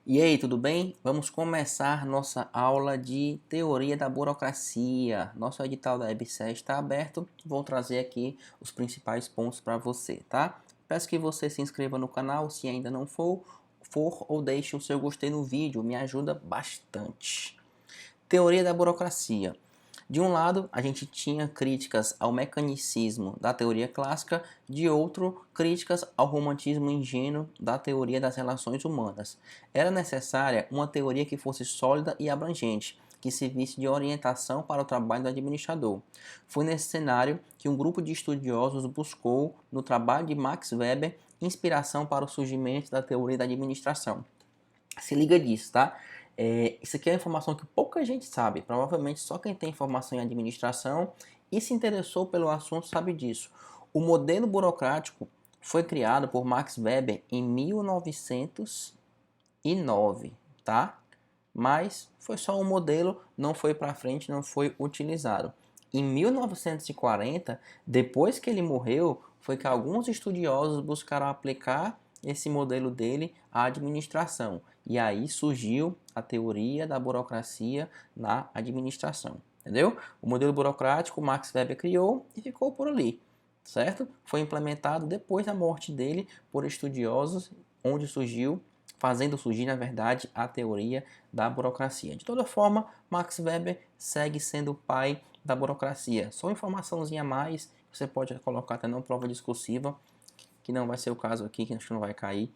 E aí, tudo bem? Vamos começar nossa aula de teoria da burocracia. Nosso edital da EBSERH está aberto. Vou trazer aqui os principais pontos para você, tá? Peço que você se inscreva no canal se ainda não for ou deixe o seu gostei no vídeo, me ajuda bastante. Teoria da burocracia. De um lado, a gente tinha críticas ao mecanicismo da teoria clássica, de outro, críticas ao romantismo ingênuo da teoria das relações humanas. Era necessária uma teoria que fosse sólida e abrangente, que servisse de orientação para o trabalho do administrador. Foi nesse cenário que um grupo de estudiosos buscou, no trabalho de Max Weber, inspiração para o surgimento da teoria da administração. Se liga disso, tá? Isso aqui é uma informação que pouca gente sabe. Provavelmente só quem tem formação em administração e se interessou pelo assunto sabe disso. O modelo burocrático foi criado por Max Weber em 1909, tá? Mas foi só um modelo, não foi para frente, não foi utilizado. Em 1940, depois que ele morreu, foi que alguns estudiosos buscaram aplicar esse modelo dele à administração. E aí surgiu a teoria da burocracia na administração. Entendeu? O modelo burocrático Max Weber criou e ficou por ali, certo? Foi implementado depois da morte dele por estudiosos, onde surgiu, fazendo surgir, na verdade, a teoria da burocracia. De toda forma, Max Weber segue sendo o pai da burocracia. Só uma informaçãozinha a mais, você pode colocar até na prova discursiva, que não vai ser o caso aqui, que acho que não vai cair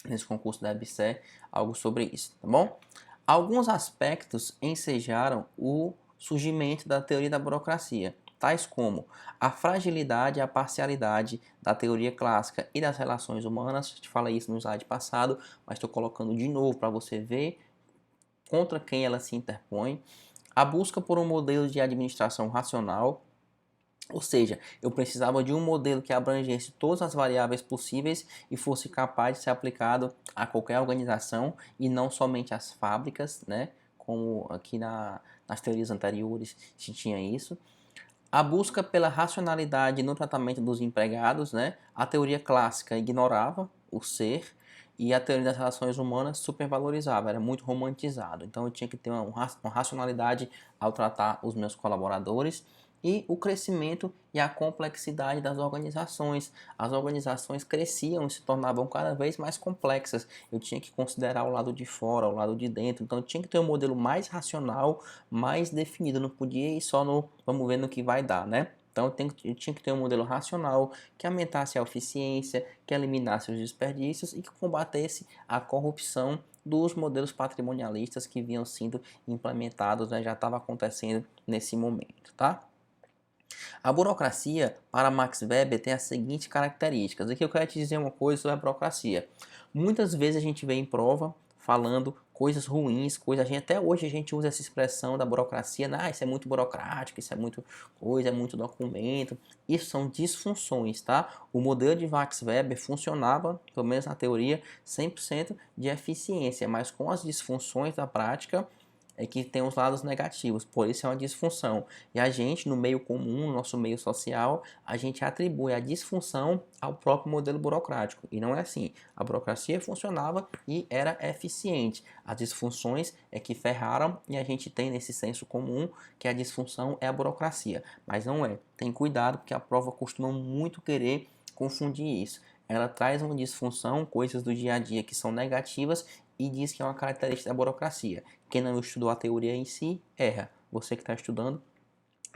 nesse concurso da EBSERH, algo sobre isso, tá bom? Alguns aspectos ensejaram o surgimento da teoria da burocracia, tais como a fragilidade e a parcialidade da teoria clássica e das relações humanas. Eu te falei isso no slide passado, mas estou colocando de novo para você ver contra quem ela se interpõe. A busca por um modelo de administração racional, ou seja, eu precisava de um modelo que abrangesse todas as variáveis possíveis e fosse capaz de ser aplicado a qualquer organização e não somente às fábricas, né? Como aqui nas teorias anteriores se tinha isso. A busca pela racionalidade no tratamento dos empregados, né? A teoria clássica ignorava o ser e a teoria das relações humanas supervalorizava, era muito romantizado. Então eu tinha que ter uma racionalidade ao tratar os meus colaboradores e o crescimento e a complexidade das organizações. As organizações cresciam e se tornavam cada vez mais complexas. Eu tinha que considerar o lado de fora, o lado de dentro. Então eu tinha que ter um modelo mais racional, mais definido. Eu não podia ir só no vamos ver no que vai dar, né? Então eu tinha que ter um modelo racional que aumentasse a eficiência, que eliminasse os desperdícios e que combatesse a corrupção dos modelos patrimonialistas que vinham sendo implementados, né? Já estava acontecendo nesse momento, tá? A burocracia, para Max Weber, tem as seguintes características. Aqui eu quero te dizer uma coisa sobre a burocracia. Muitas vezes a gente vê em prova falando coisas ruins, até hoje a gente usa essa expressão da burocracia, isso é muito burocrático, isso é muito coisa, é muito documento. Isso são disfunções, tá? O modelo de Max Weber funcionava, pelo menos na teoria, 100% de eficiência, mas com as disfunções da prática, é que tem os lados negativos, por isso é uma disfunção. E a gente, no meio comum, no nosso meio social, a gente atribui a disfunção ao próprio modelo burocrático. E não é assim. A burocracia funcionava e era eficiente. As disfunções é que ferraram e a gente tem nesse senso comum que a disfunção é a burocracia. Mas não é. Tem cuidado porque a prova costuma muito querer confundir isso. Ela traz uma disfunção, coisas do dia a dia que são negativas e diz que é uma característica da burocracia. Quem não estudou a teoria em si, erra. Você que está estudando,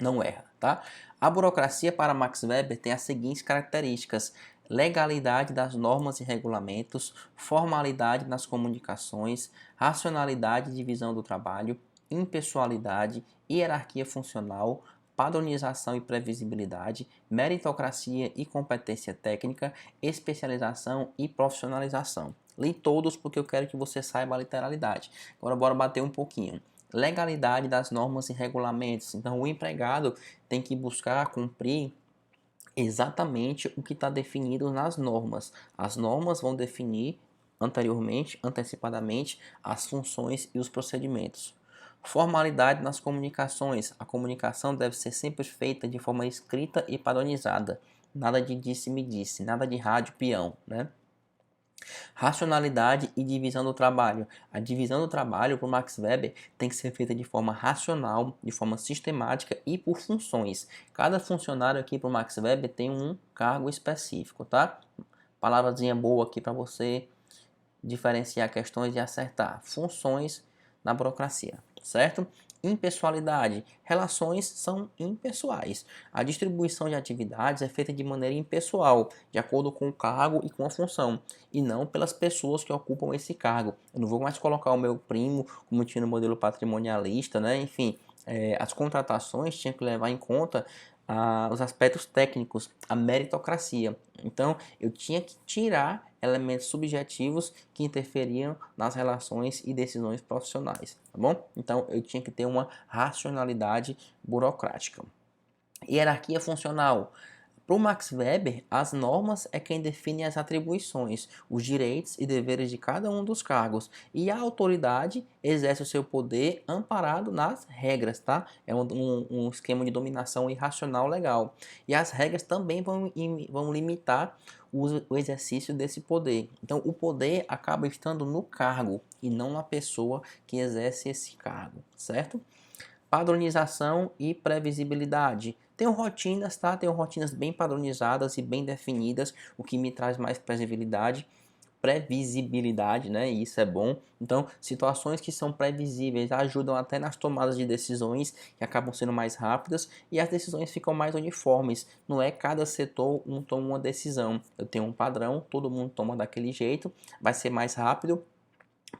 não erra, tá? A burocracia para Max Weber tem as seguintes características: legalidade das normas e regulamentos, formalidade nas comunicações, racionalidade e divisão do trabalho, impessoalidade, hierarquia funcional, padronização e previsibilidade, meritocracia e competência técnica, especialização e profissionalização. Li todos porque eu quero que você saiba a literalidade. Agora bora bater um pouquinho. Legalidade das normas e regulamentos. Então o empregado tem que buscar cumprir exatamente o que está definido nas normas. As normas vão definir anteriormente, antecipadamente, as funções e os procedimentos. Formalidade nas comunicações. A comunicação deve ser sempre feita de forma escrita e padronizada. Nada de disse-me-disse, nada de rádio peão, né? Racionalidade e divisão do trabalho. A divisão do trabalho para o Max Weber tem que ser feita de forma racional, de forma sistemática e por funções. Cada funcionário aqui para o Max Weber tem um cargo específico, tá? Palavrazinha boa aqui para você diferenciar questões e acertar. Funções na burocracia, certo? Impessoalidade. Relações são impessoais. A distribuição de atividades é feita de maneira impessoal, de acordo com o cargo e com a função, e não pelas pessoas que ocupam esse cargo. Eu não vou mais colocar o meu primo como tinha no modelo patrimonialista, né? Enfim, as contratações tinham que levar em conta os aspectos técnicos, a meritocracia. Então, eu tinha que tirar elementos subjetivos que interferiam nas relações e decisões profissionais, tá bom? Então, eu tinha que ter uma racionalidade burocrática. Hierarquia funcional. Para o Max Weber, as normas é quem define as atribuições, os direitos e deveres de cada um dos cargos, e a autoridade exerce o seu poder amparado nas regras, tá? É um esquema de dominação irracional legal. E as regras também vão limitar o exercício desse poder. Então, o poder acaba estando no cargo e não na pessoa que exerce esse cargo, certo? Padronização e previsibilidade. Tenho rotinas, tá? Tenho rotinas bem padronizadas e bem definidas, o que me traz mais previsibilidade, né? E isso é bom. Então, situações que são previsíveis ajudam até nas tomadas de decisões que acabam sendo mais rápidas e as decisões ficam mais uniformes. Não é cada setor toma uma decisão. Eu tenho um padrão, todo mundo toma daquele jeito, vai ser mais rápido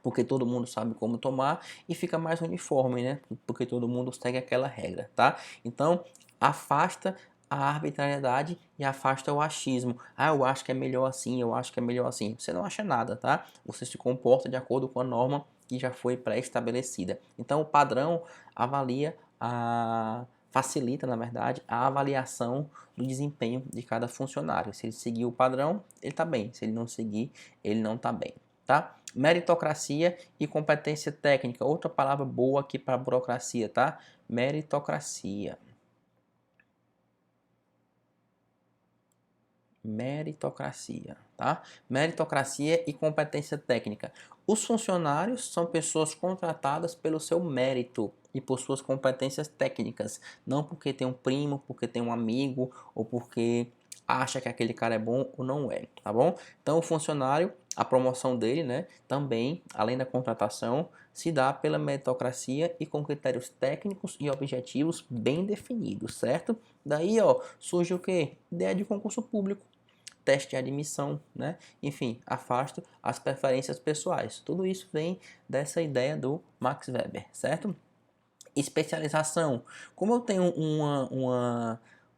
porque todo mundo sabe como tomar e fica mais uniforme, né? Porque todo mundo segue aquela regra, tá? Então, afasta a arbitrariedade e afasta o achismo. Ah, eu acho que é melhor assim, eu acho que é melhor assim. Você não acha nada, tá? Você se comporta de acordo com a norma que já foi pré-estabelecida. Então, o padrão avalia facilita, na verdade, a avaliação do desempenho de cada funcionário. Se ele seguir o padrão, ele está bem. Se ele não seguir, ele não está bem, tá? Meritocracia e competência técnica. Outra palavra boa aqui para burocracia, tá? Meritocracia. Meritocracia, tá? Meritocracia e competência técnica. Os funcionários são pessoas contratadas pelo seu mérito e por suas competências técnicas, não porque tem um primo, porque tem um amigo ou porque acha que aquele cara é bom ou não é, tá bom? Então o funcionário, a promoção dele, né, também, além da contratação, se dá pela meritocracia e com critérios técnicos e objetivos bem definidos, certo? Daí, ó, surge o quê? Ideia de concurso público, teste de admissão, né? Enfim, afasto as preferências pessoais. Tudo isso vem dessa ideia do Max Weber, certo? Especialização. Como eu tenho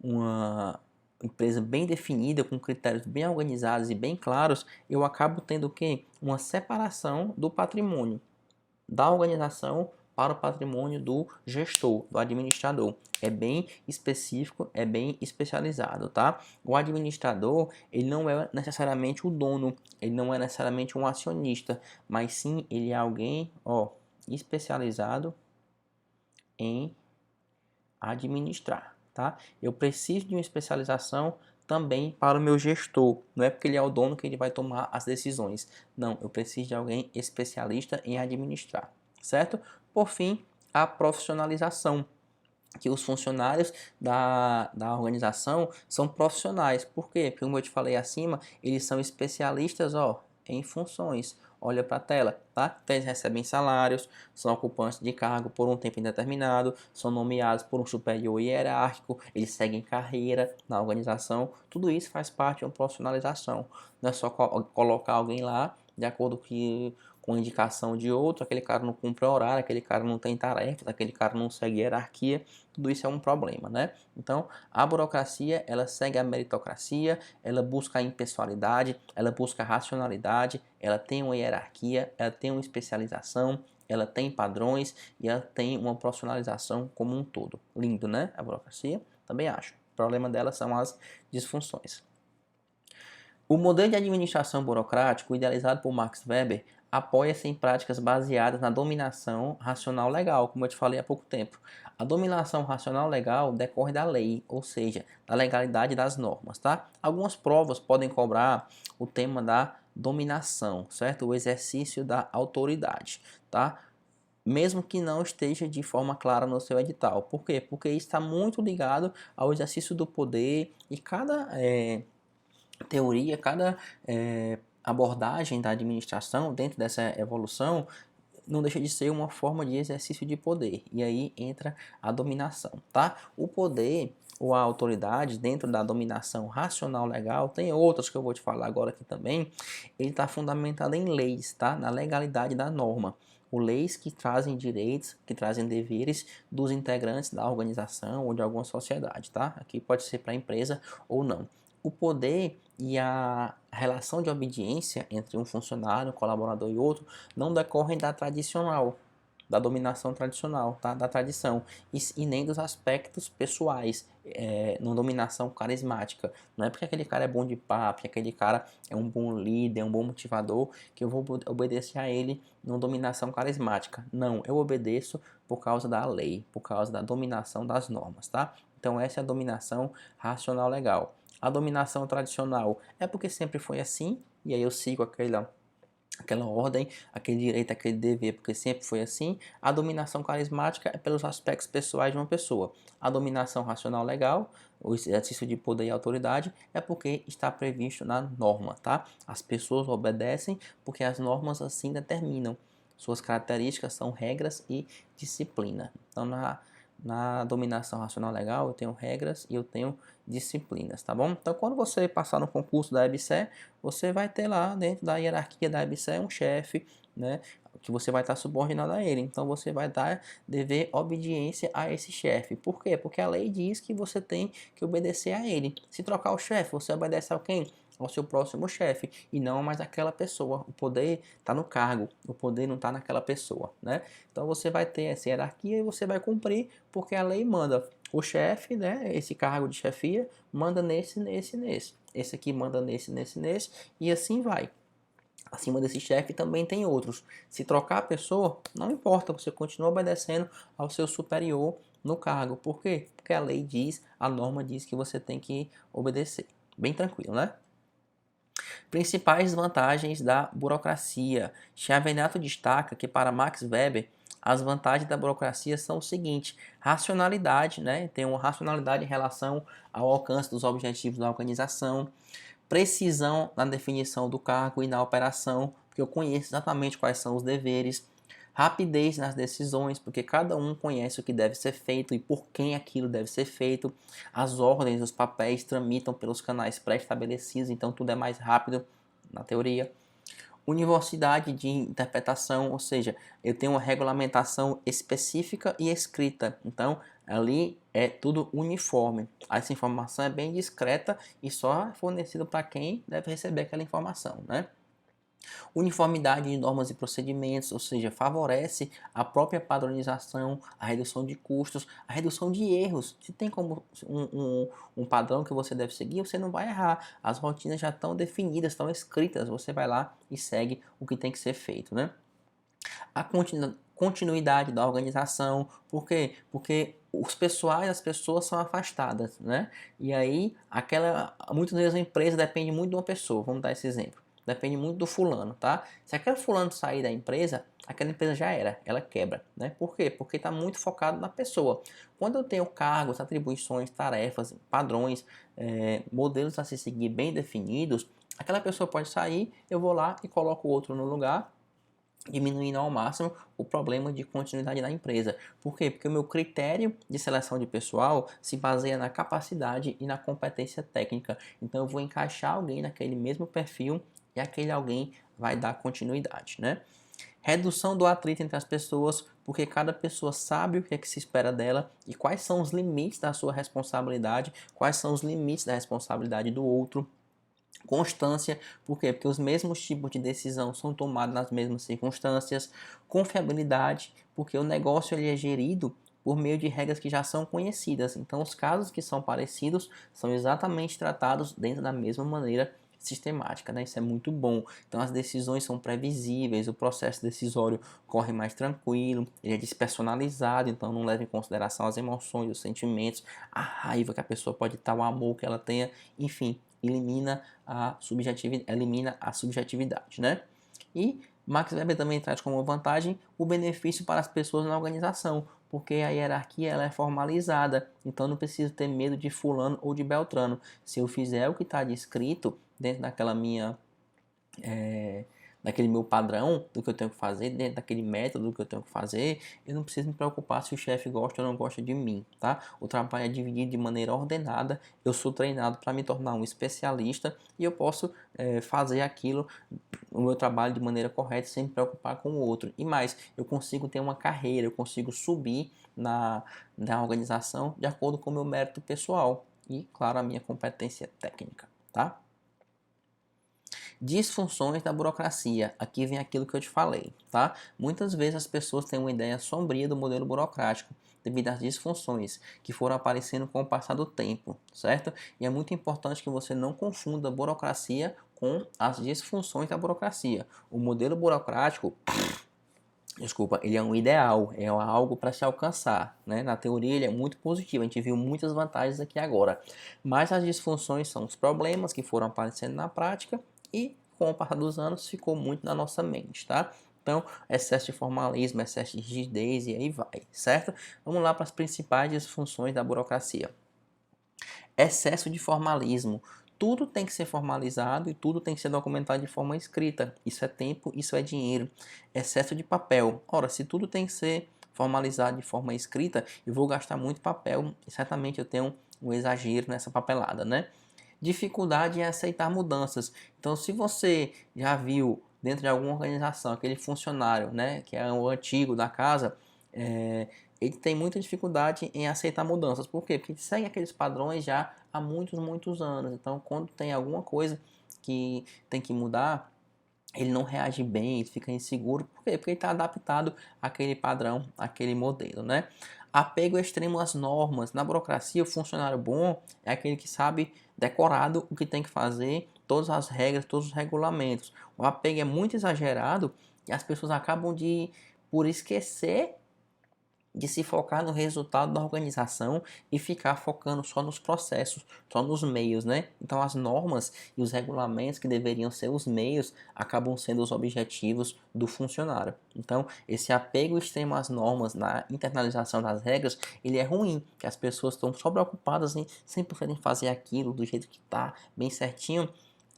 uma empresa bem definida, com critérios bem organizados e bem claros, eu acabo tendo o quê? Uma separação do patrimônio da organização para o patrimônio do gestor, do administrador. É bem específico, é bem especializado, tá? O administrador, ele não é necessariamente o dono, ele não é necessariamente um acionista, mas sim ele é alguém, ó, especializado em administrar, tá? Eu preciso de uma especialização também para o meu gestor. Não é porque ele é o dono que ele vai tomar as decisões. Não, eu preciso de alguém especialista em administrar, certo? Por fim, a profissionalização, que os funcionários da organização são profissionais. Por quê? Porque, como eu te falei acima, eles são especialistas, ó, em funções. Olha para a tela, tá? Então, eles recebem salários, são ocupantes de cargo por um tempo indeterminado, são nomeados por um superior hierárquico, eles seguem carreira na organização. Tudo isso faz parte de uma profissionalização. Não é só colocar alguém lá de acordo com indicação de outro, aquele cara não cumpre horário, aquele cara não tem tarefas, aquele cara não segue hierarquia, tudo isso é um problema, né? Então, a burocracia, ela segue a meritocracia, ela busca a impessoalidade, ela busca a racionalidade, ela tem uma hierarquia, ela tem uma especialização, ela tem padrões e ela tem uma profissionalização como um todo. Lindo, né? A burocracia, também acho. O problema dela são as disfunções. O modelo de administração burocrático, idealizado por Max Weber, apoia-se em práticas baseadas na dominação racional legal, como eu te falei há pouco tempo. A dominação racional legal decorre da lei, ou seja, da legalidade das normas, tá? Algumas provas podem cobrar o tema da dominação, certo? O exercício da autoridade, tá? Mesmo que não esteja de forma clara no seu edital. Por quê? Porque isso está muito ligado ao exercício do poder e cada teoria, cada abordagem da administração dentro dessa evolução não deixa de ser uma forma de exercício de poder. E aí entra a dominação, tá? O poder ou a autoridade dentro da dominação racional legal, tem outras que eu vou te falar agora aqui também, ele está fundamentado em leis, tá? Na legalidade da norma. Ou leis que trazem direitos, que trazem deveres dos integrantes da organização ou de alguma sociedade, tá? Aqui pode ser para a empresa ou não. O poder e a relação de obediência entre um funcionário, um colaborador e outro não decorrem da tradicional, da dominação tradicional, tá? Da tradição, e nem dos aspectos pessoais, numa dominação carismática. Não é porque aquele cara é bom de papo, que aquele cara é um bom líder, um bom motivador, que eu vou obedecer a ele numa dominação carismática. Não, eu obedeço por causa da lei, por causa da dominação das normas, tá? Então essa é a dominação racional legal. A dominação tradicional é porque sempre foi assim, e aí eu sigo aquela ordem, aquele direito, aquele dever, porque sempre foi assim. A dominação carismática é pelos aspectos pessoais de uma pessoa. A dominação racional legal, o exercício de poder e autoridade, é porque está previsto na norma, tá? As pessoas obedecem porque as normas assim determinam. Suas características são regras e disciplina. Então, na dominação racional legal, eu tenho regras e eu tenho disciplinas, tá bom? Então, quando você passar no concurso da EBSER, você vai ter lá dentro da hierarquia da EBSER um chefe, né? Que você vai estar subordinado a ele. Então, você vai dever obediência a esse chefe. Por quê? Porque a lei diz que você tem que obedecer a ele. Se trocar o chefe, você obedece a quem? Ao seu próximo chefe e não mais aquela pessoa. O poder está no cargo, o poder não está naquela pessoa, né? Então você vai ter essa hierarquia e você vai cumprir porque a lei manda. O chefe, né? Esse cargo de chefia manda nesse, nesse, nesse. Esse aqui manda nesse, nesse, nesse e assim vai. Acima desse chefe também tem outros. Se trocar a pessoa, não importa, você continua obedecendo ao seu superior no cargo. Por quê? Porque a lei diz, a norma diz que você tem que obedecer. Bem tranquilo, né? Principais vantagens da burocracia. Chiavenato destaca que para Max Weber as vantagens da burocracia são o seguinte: racionalidade, né? Tem uma racionalidade em relação ao alcance dos objetivos da organização, precisão na definição do cargo e na operação, porque eu conheço exatamente quais são os deveres, rapidez nas decisões, porque cada um conhece o que deve ser feito e por quem aquilo deve ser feito, as ordens, os papéis tramitam pelos canais pré-estabelecidos, então tudo é mais rápido na teoria. Universidade de interpretação, ou seja, eu tenho uma regulamentação específica e escrita, então ali é tudo uniforme. Essa informação é bem discreta e só é fornecida para quem deve receber aquela informação, né? Uniformidade de normas e procedimentos, ou seja, favorece a própria padronização, a redução de custos, a redução de erros. Se tem como um padrão que você deve seguir, você não vai errar. As rotinas já estão definidas, estão escritas, você vai lá e segue o que tem que ser feito, né? A continuidade da organização, por quê? Porque os pessoais, as pessoas são afastadas, né? E aí, muitas vezes a empresa depende muito de uma pessoa, vamos dar esse exemplo. Depende muito do fulano, tá? Se aquele fulano sair da empresa, aquela empresa já era, ela quebra, né? Por quê? Porque está muito focado na pessoa. Quando eu tenho cargos, atribuições, tarefas, padrões, modelos a se seguir bem definidos, aquela pessoa pode sair, eu vou lá e coloco outro no lugar, diminuindo ao máximo o problema de continuidade da empresa. Por quê? Porque o meu critério de seleção de pessoal se baseia na capacidade e na competência técnica. Então eu vou encaixar alguém naquele mesmo perfil e aquele alguém vai dar continuidade, né? Redução do atrito entre as pessoas, porque cada pessoa sabe o que é que se espera dela e quais são os limites da sua responsabilidade, quais são os limites da responsabilidade do outro. Constância, por quê? Porque os mesmos tipos de decisão são tomados nas mesmas circunstâncias. Confiabilidade, porque o negócio ele é gerido por meio de regras que já são conhecidas. Então, os casos que são parecidos são exatamente tratados dentro da mesma maneira sistemática, né? Isso é muito bom. Então, as decisões são previsíveis, o processo decisório corre mais tranquilo, ele é despersonalizado, então não leva em consideração as emoções, os sentimentos, a raiva que a pessoa pode estar, o amor que ela tenha, enfim, elimina a subjetividade, né? E Max Weber também traz como vantagem o benefício para as pessoas na organização, porque a hierarquia ela é formalizada, então não preciso ter medo de fulano ou de beltrano. Se eu fizer o que está descrito dentro daquela minha daquele meu padrão do que eu tenho que fazer, dentro daquele método do que eu tenho que fazer, eu não preciso me preocupar se o chefe gosta ou não gosta de mim, tá? O trabalho é dividido de maneira ordenada, eu sou treinado para me tornar um especialista e eu posso fazer aquilo, o meu trabalho de maneira correta, sem me preocupar com o outro. E mais, eu consigo ter uma carreira, eu consigo subir na organização de acordo com o meu mérito pessoal e, claro, a minha competência técnica, tá? Disfunções da burocracia. Aqui vem aquilo que eu te falei, tá? Muitas vezes as pessoas têm uma ideia sombria do modelo burocrático devido às disfunções que foram aparecendo com o passar do tempo, certo? E é muito importante que você não confunda a burocracia com as disfunções da burocracia. O modelo burocrático, desculpa, ele é um ideal, é algo para se alcançar, né? Na teoria ele é muito positivo, a gente viu muitas vantagens aqui agora, mas as disfunções são os problemas que foram aparecendo na prática e com o passar dos anos ficou muito na nossa mente, tá? Então, excesso de formalismo, excesso de rigidez e aí vai, certo? Vamos lá para as principais disfunções da burocracia. Excesso de formalismo. Tudo tem que ser formalizado e tudo tem que ser documentado de forma escrita. Isso é tempo, isso é dinheiro. Excesso de papel. Ora, se tudo tem que ser formalizado de forma escrita, eu vou gastar muito papel e certamente eu tenho um exagero nessa papelada, né? Dificuldade em aceitar mudanças. Então, se você já viu dentro de alguma organização aquele funcionário, né, que é o antigo da casa, ele tem muita dificuldade em aceitar mudanças. Por quê? Porque ele segue aqueles padrões já há muitos, muitos anos. Então, quando tem alguma coisa que tem que mudar, ele não reage bem, ele fica inseguro. Por quê? Porque ele está adaptado àquele padrão, àquele modelo, né? Apego extremo às normas. Na burocracia, o funcionário bom é aquele que sabe decorado o que tem que fazer, todas as regras, todos os regulamentos. O apego é muito exagerado e as pessoas acabam por esquecer de se focar no resultado da organização e ficar focando só nos processos, só nos meios, né? Então as normas e os regulamentos que deveriam ser os meios acabam sendo os objetivos do funcionário. Então esse apego extremo às normas na internalização das regras, ele é ruim, que as pessoas estão só preocupadas em 100% em fazer aquilo do jeito que está, bem certinho,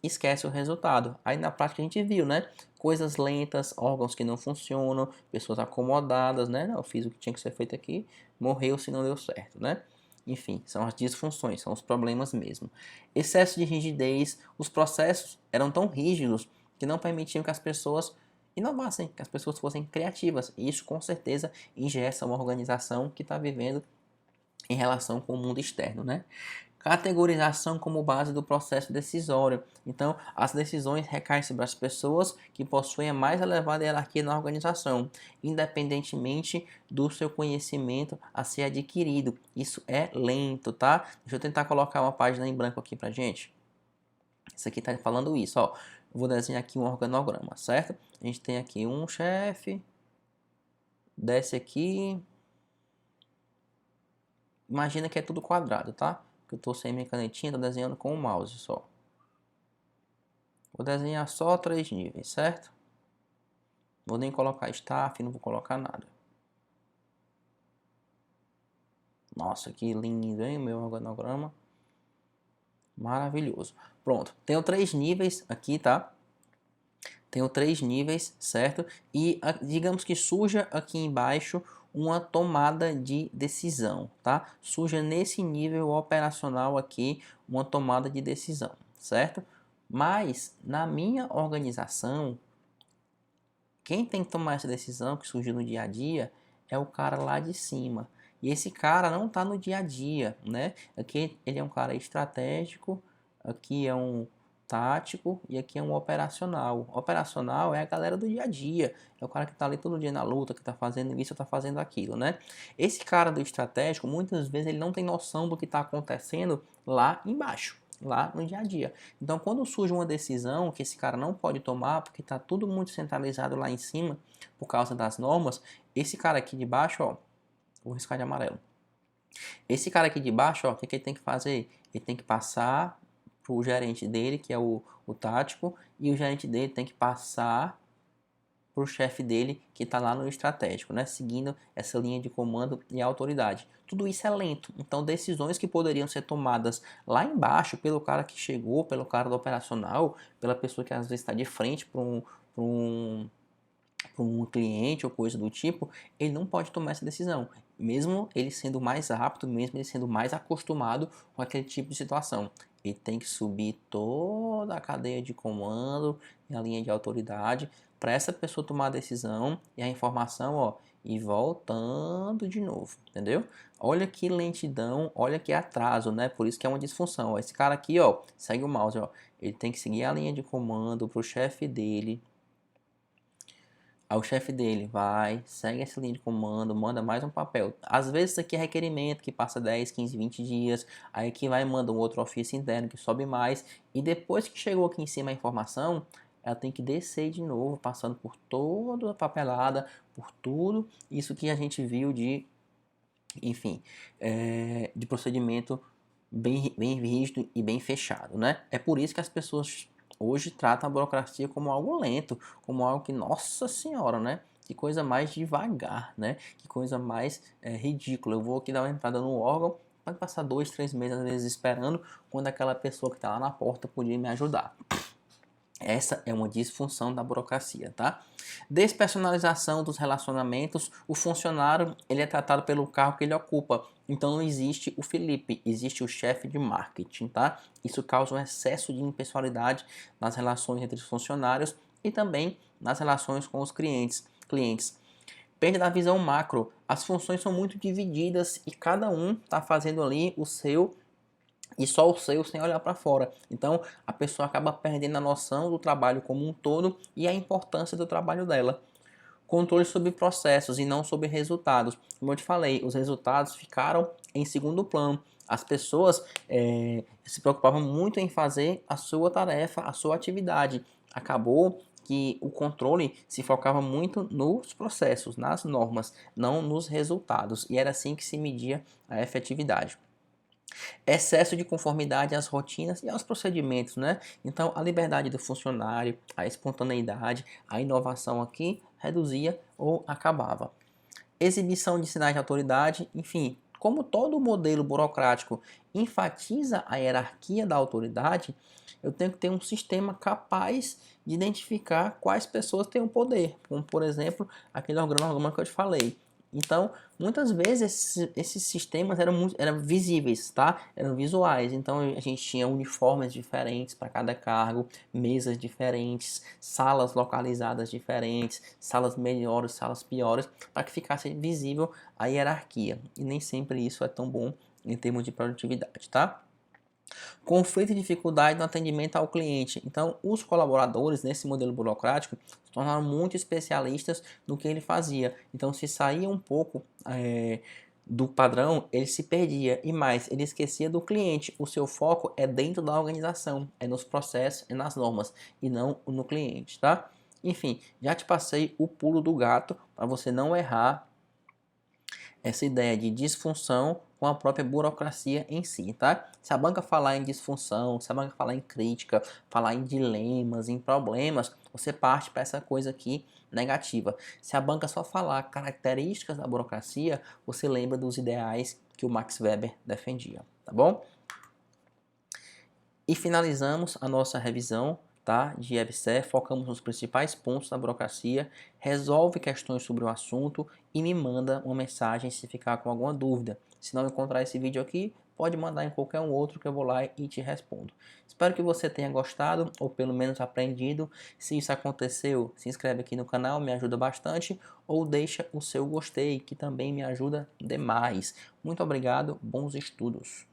esquece o resultado. Aí na prática a gente viu, né? Coisas lentas, órgãos que não funcionam, pessoas acomodadas, né? Eu fiz o que tinha que ser feito aqui, morreu se não deu certo, né? Enfim, são as disfunções, são os problemas mesmo. Excesso de rigidez, os processos eram tão rígidos que não permitiam que as pessoas inovassem, que as pessoas fossem criativas. E isso com certeza ingessa uma organização que está vivendo em relação com o mundo externo, né? Categorização como base do processo decisório. Então, as decisões recaem sobre as pessoas que possuem a mais elevada hierarquia na organização, independentemente do seu conhecimento a ser adquirido. Isso é lento, tá? Deixa eu tentar colocar uma página em branco aqui pra gente. Isso aqui está falando isso, ó. Eu vou desenhar aqui um organograma, certo? A gente tem aqui um chefe, desce aqui. Imagina que é tudo quadrado, tá? Que eu estou sem minha canetinha, estou desenhando com o mouse só. Vou desenhar só 3 níveis, certo? Vou nem colocar staff, não vou colocar nada. Nossa, que lindo, hein? O meu organograma. Maravilhoso. Pronto, tenho 3 níveis aqui, tá? Tenho 3 níveis, certo? E digamos que surja aqui embaixo uma tomada de decisão, tá? Surja nesse nível operacional aqui uma tomada de decisão, certo? Mas na minha organização, quem tem que tomar essa decisão que surgiu no dia a dia é o cara lá de cima. E esse cara não está no dia a dia, né? Aqui ele é um cara estratégico, aqui é um tático e aqui é um operacional. Operacional é a galera do dia a dia, é o cara que está ali todo dia na luta, que está fazendo isso, está fazendo aquilo, né? Esse cara do estratégico, muitas vezes ele não tem noção do que está acontecendo lá embaixo, lá no dia a dia. Então, quando surge uma decisão que esse cara não pode tomar, porque está tudo muito centralizado lá em cima, por causa das normas, esse cara aqui de baixo, ó, vou riscar de amarelo. Esse cara aqui de baixo, ó, o que ele tem que fazer? Ele tem que passar pro gerente dele, que é o tático, e o gerente dele tem que passar para o chefe dele que está lá no estratégico, né? Seguindo essa linha de comando e autoridade. Tudo isso é lento, então decisões que poderiam ser tomadas lá embaixo pelo cara que chegou, pelo cara do operacional, pela pessoa que às vezes está de frente um, um cliente ou coisa do tipo, ele não pode tomar essa decisão, mesmo ele sendo mais apto, mesmo ele sendo mais acostumado com aquele tipo de situação. Ele tem que subir toda a cadeia de comando e a linha de autoridade para essa pessoa tomar a decisão e a informação, ó, e voltando de novo, entendeu? Olha que lentidão, olha que atraso, né? Por isso que é uma disfunção. Ó. Esse cara aqui, ó, segue o mouse, ó, ele tem que seguir a linha de comando para o chefe dele. Aí o chefe dele vai, segue essa linha de comando, manda mais um papel. Às vezes isso aqui é requerimento que passa 10, 15, 20 dias. Aí aqui vai e manda um outro ofício interno que sobe mais. E depois que chegou aqui em cima a informação, ela tem que descer de novo, passando por toda a papelada, por tudo isso que a gente viu de, enfim, de procedimento bem rígido e bem fechado, né? É por isso que as pessoas hoje tratam a burocracia como algo lento, como algo que, nossa senhora, né? Que coisa mais devagar, né? Que coisa mais ridícula. Eu vou aqui dar uma entrada no órgão, pode passar 2, 3 meses às vezes esperando, quando aquela pessoa que está lá na porta podia me ajudar. Essa é uma disfunção da burocracia, tá? Despersonalização dos relacionamentos. O funcionário ele é tratado pelo cargo que ele ocupa. Então não existe o Felipe, existe o chefe de marketing, tá? Isso causa um excesso de impessoalidade nas relações entre os funcionários e também nas relações com os clientes. Perda da visão macro. As funções são muito divididas e cada um está fazendo ali o seu e só o seu sem olhar para fora. Então a pessoa acaba perdendo a noção do trabalho como um todo e a importância do trabalho dela. Controle sobre processos e não sobre resultados. Como eu te falei, os resultados ficaram em segundo plano. As pessoas se preocupavam muito em fazer a sua tarefa, a sua atividade. Acabou que o controle se focava muito nos processos, nas normas, não nos resultados. E era assim que se media a efetividade. Excesso de conformidade às rotinas e aos procedimentos, né? Então, a liberdade do funcionário, a espontaneidade, a inovação aqui reduzia ou acabava. Exibição de sinais de autoridade, enfim, como todo modelo burocrático enfatiza a hierarquia da autoridade, eu tenho que ter um sistema capaz de identificar quais pessoas têm o poder, como por exemplo, aquele organograma que eu te falei. Então, muitas vezes esses sistemas eram visíveis, tá? Eram visuais. Então, a gente tinha uniformes diferentes para cada cargo, mesas diferentes, salas localizadas diferentes, salas melhores, salas piores, para que ficasse visível a hierarquia. E nem sempre isso é tão bom em termos de produtividade, tá? Conflito e dificuldade no atendimento ao cliente. Então, os colaboradores nesse modelo burocrático se tornaram muito especialistas no que ele fazia. Então, se saía um pouco do padrão, ele se perdia. E mais, ele esquecia do cliente. O seu foco é dentro da organização, é nos processos, é nas normas, e não no cliente, tá? Enfim, já te passei o pulo do gato para você não errar essa ideia de disfunção com a própria burocracia em si, tá? Se a banca falar em disfunção, se a banca falar em crítica, falar em dilemas, em problemas, você parte para essa coisa aqui negativa. Se a banca só falar características da burocracia, você lembra dos ideais que o Max Weber defendia, tá bom? E finalizamos a nossa revisão, tá, de EBSER, focamos nos principais pontos da burocracia, resolve questões sobre o assunto e me manda uma mensagem se ficar com alguma dúvida. Se não encontrar esse vídeo aqui, pode mandar em qualquer um outro que eu vou lá e te respondo. Espero que você tenha gostado ou pelo menos aprendido. Se isso aconteceu, se inscreve aqui no canal, me ajuda bastante, ou deixa o seu gostei, que também me ajuda demais. Muito obrigado, bons estudos!